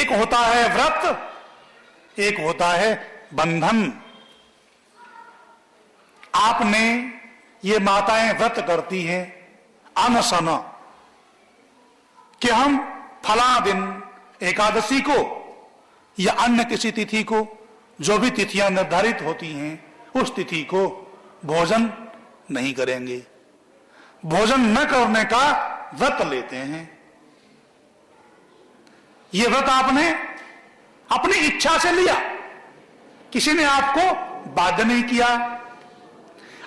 एक होता है व्रत, एक होता है बंधन। आपने ये माताएं व्रत करती हैं अनशन कि हम फला दिन एकादशी को या अन्य किसी तिथि को, जो भी तिथियां निर्धारित होती हैं, उस तिथि को भोजन नहीं करेंगे। भोजन न करने का व्रत लेते हैं। यह व्रत आपने अपनी इच्छा से लिया, किसी ने आपको बाध्य नहीं किया।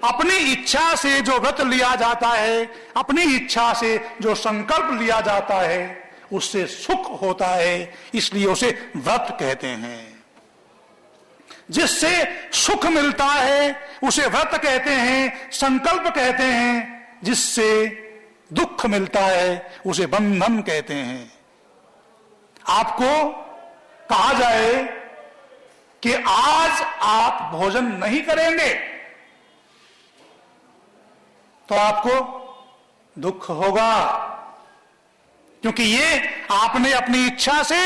अपनी इच्छा से जो व्रत लिया जाता है, अपनी इच्छा से जो संकल्प लिया जाता है, उससे सुख होता है, इसलिए उसे व्रत कहते हैं। जिससे सुख मिलता है उसे व्रत कहते हैं, संकल्प कहते हैं। जिससे दुख मिलता है उसे बंधन कहते हैं। आपको कहा जाए कि आज आप भोजन नहीं करेंगे तो आपको दुख होगा, क्योंकि ये आपने अपनी इच्छा से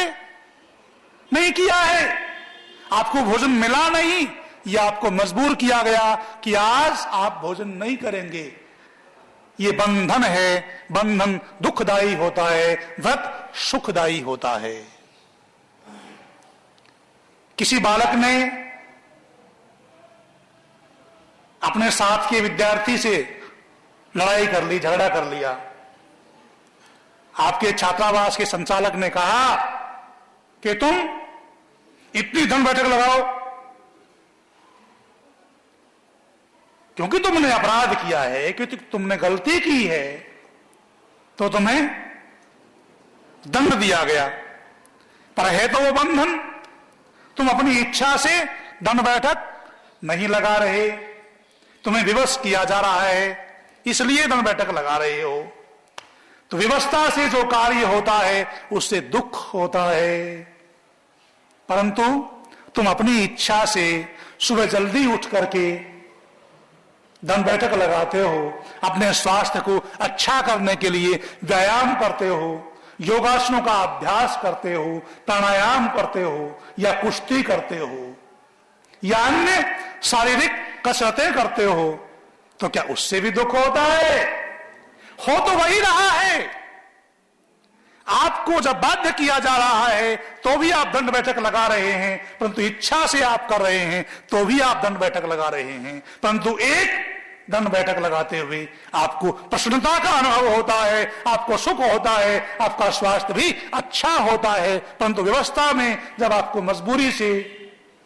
नहीं किया है। आपको भोजन मिला नहीं, या आपको मजबूर किया गया कि आज आप भोजन नहीं करेंगे। ये बंधन है। बंधन दुखदायी होता है, व्रत सुखदायी होता है। किसी बालक ने अपने साथ के विद्यार्थी से लड़ाई कर ली, झगड़ा कर लिया। आपके छात्रावास के संचालक ने कहा कि तुम इतनी धन बैठक लगाओ, क्योंकि तुमने अपराध किया है, क्योंकि तुमने गलती की है, तो तुम्हें दंड दिया गया। पर है तो वो बंधन, तुम अपनी इच्छा से दंड बैठक नहीं लगा रहे, तुम्हें विवश किया जा रहा है, इसलिए दंड बैठक लगा रहे हो। तो विवशता से जो कार्य होता है उससे दुख होता है। परंतु तुम अपनी इच्छा से सुबह जल्दी उठ करके दंड बैठक लगाते हो, अपने स्वास्थ्य को अच्छा करने के लिए व्यायाम करते हो, योगासनों का अभ्यास करते हो, प्राणायाम करते हो, या कुश्ती करते हो, या अन्य शारीरिक कसरतें करते हो, तो क्या उससे भी दुख होता है? हो तो वही रहा है। आपको जब बाध्य किया जा रहा है तो भी आप दंड बैठक लगा रहे हैं, परंतु इच्छा से आप कर रहे हैं तो भी आप दंड बैठक लगा रहे हैं। परंतु एक दंड बैठक लगाते हुए आपको प्रसन्नता का अनुभव होता है, आपको सुख होता है, आपका स्वास्थ्य भी अच्छा होता है। परंतु व्यवस्था में जब आपको मजबूरी से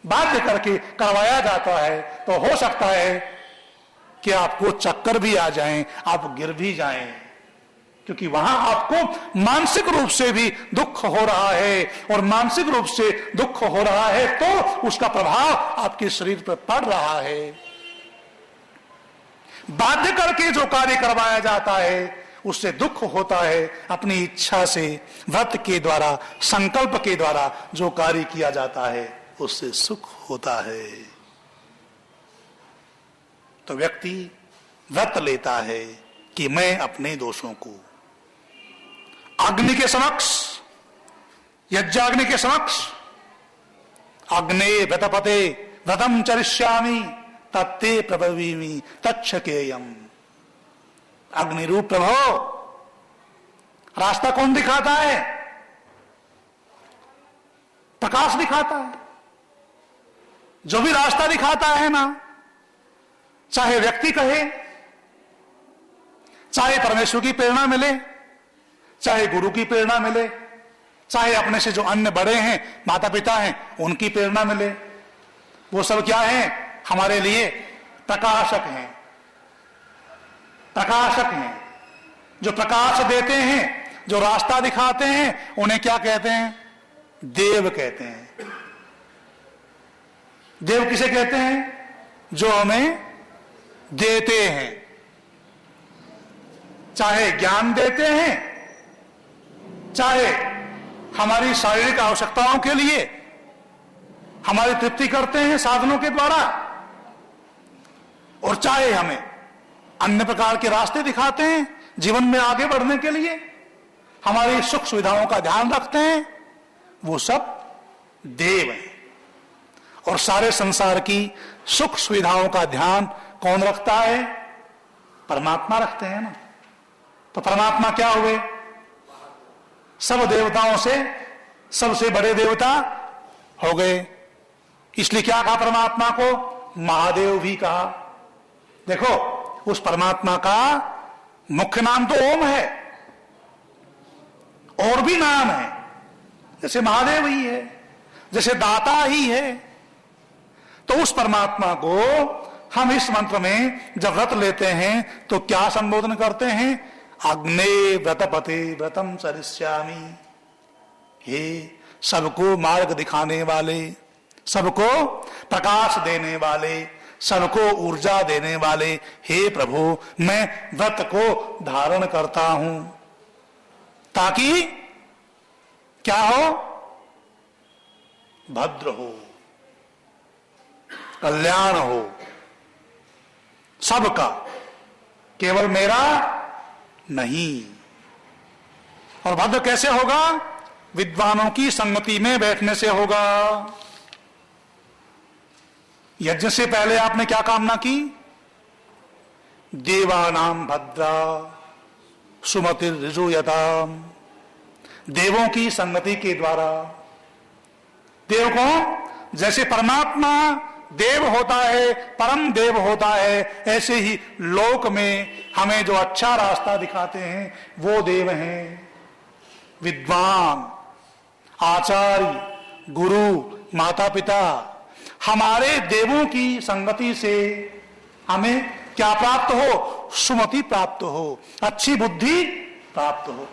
बाध्य करके करवाया जाता है तो हो सकता है कि आपको चक्कर भी आ जाएं, आप गिर भी जाएं, क्योंकि वहां आपको मानसिक रूप से भी दुख हो रहा है, और मानसिक रूप से दुख हो रहा है तो उसका प्रभाव आपके शरीर पर पड़ रहा है। बाध्य करके जो कार्य करवाया जाता है उससे दुख होता है। अपनी इच्छा से व्रत के द्वारा, संकल्प के द्वारा जो कार्य किया जाता है उससे सुख होता है। तो व्यक्ति व्रत लेता है कि मैं अपने दोषों को अग्नि के समक्ष, यज्ञाग्नि के समक्ष, अग्ने व्रतपते व्रतम चरिष्यामि तत्ते प्रभवीमि तच्छकेयम। अग्निरूप प्रभो, रास्ता कौन दिखाता है? प्रकाश दिखाता है। जो भी रास्ता दिखाता है ना, चाहे व्यक्ति कहे, चाहे परमेश्वर की प्रेरणा मिले, चाहे गुरु की प्रेरणा मिले, चाहे अपने से जो अन्य बड़े हैं, माता पिता हैं, उनकी प्रेरणा मिले, वो सब क्या है? हमारे लिए प्रकाशक हैं। प्रकाशक हैं जो प्रकाश देते हैं, जो रास्ता दिखाते हैं, उन्हें क्या कहते हैं? देव कहते हैं। देव किसे कहते हैं? जो हमें देते हैं, चाहे ज्ञान देते हैं, चाहे हमारी शारीरिक आवश्यकताओं के लिए हमारी तृप्ति करते हैं साधनों के द्वारा, और चाहे हमें अन्य प्रकार के रास्ते दिखाते हैं जीवन में आगे बढ़ने के लिए, हमारी सुख सुविधाओं का ध्यान रखते हैं। वो सब देव है। और सारे संसार की सुख सुविधाओं का ध्यान कौन रखता है? परमात्मा रखते हैं ना। तो परमात्मा क्या हुए? सब देवताओं से सबसे बड़े देवता हो गए। इसलिए क्या कहा परमात्मा को? महादेव भी कहा। देखो, उस परमात्मा का मुख्य नाम तो ओम है, और भी नाम है, जैसे महादेव ही है, जैसे दाता ही है। तो उस परमात्मा को हम इस मंत्र में जब व्रत लेते हैं तो क्या संबोधन करते हैं? अग्ने व्रतपते व्रतम चरिष्यामि। हे सबको मार्ग दिखाने वाले, सबको प्रकाश देने वाले, सबको ऊर्जा देने वाले, हे प्रभु मैं व्रत को धारण करता हूं ताकि क्या हो? भद्र हो, कल्याण हो सबका, केवल मेरा नहीं। और भद्र कैसे होगा? विद्वानों की संगति में बैठने से होगा। यज्ञ से पहले आपने क्या कामना की? देवानाम भद्रा सुमतिर ऋजुयताम। देवों की संगति के द्वारा, देव को जैसे परमात्मा देव होता है, परम देव होता है, ऐसे ही लोक में हमें जो अच्छा रास्ता दिखाते हैं वो देव हैं। विद्वान, आचार्य, गुरु, माता पिता, हमारे देवों की संगति से हमें क्या प्राप्त हो? सुमति प्राप्त हो, अच्छी बुद्धि प्राप्त हो।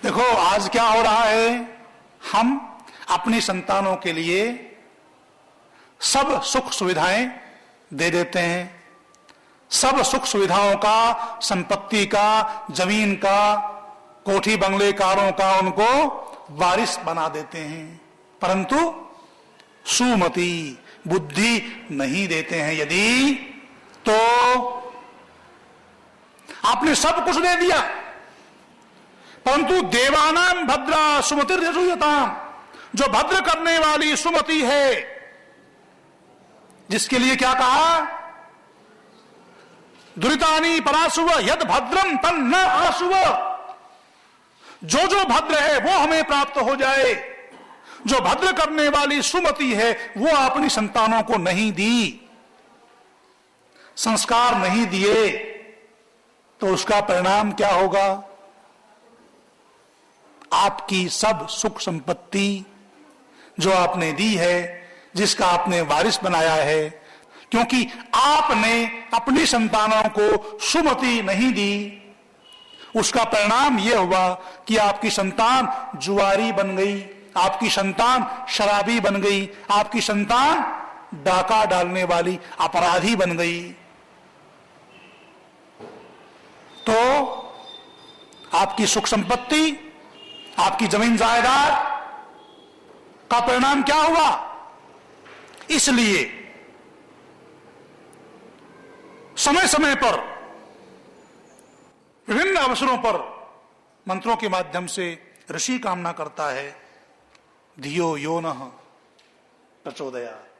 देखो आज क्या हो रहा है, हम अपनी संतानों के लिए सब सुख सुविधाएं दे देते हैं, सब सुख सुविधाओं का, संपत्ति का, जमीन का, कोठी बंगले कारों का उनको वारिस बना देते हैं, परंतु सुमति बुद्धि नहीं देते हैं। यदि तो आपने सब कुछ दे दिया, परंतु देवानाम भद्रा सुमतिर यशोयताम, जो भद्र करने वाली सुमति है, जिसके लिए क्या कहा? दुरितानी परासुव यद भद्रम तन न आसुव। जो जो भद्र है वो हमें प्राप्त हो जाए। जो भद्र करने वाली सुमति है वो अपनी संतानों को नहीं दी, संस्कार नहीं दिए, तो उसका परिणाम क्या होगा? आपकी सब सुख संपत्ति जो आपने दी है, जिसका आपने वारिस बनाया है, क्योंकि आपने अपनी संतानों को सुमति नहीं दी, उसका परिणाम यह हुआ कि आपकी संतान जुआरी बन गई, आपकी संतान शराबी बन गई, आपकी संतान डाका डालने वाली अपराधी बन गई। तो आपकी सुख संपत्ति, आपकी जमीन जायदाद का परिणाम क्या हुआ? इसलिए समय समय पर विभिन्न अवसरों पर मंत्रों के माध्यम से ऋषि कामना करता है, धियो यो नः प्रचोदयात्।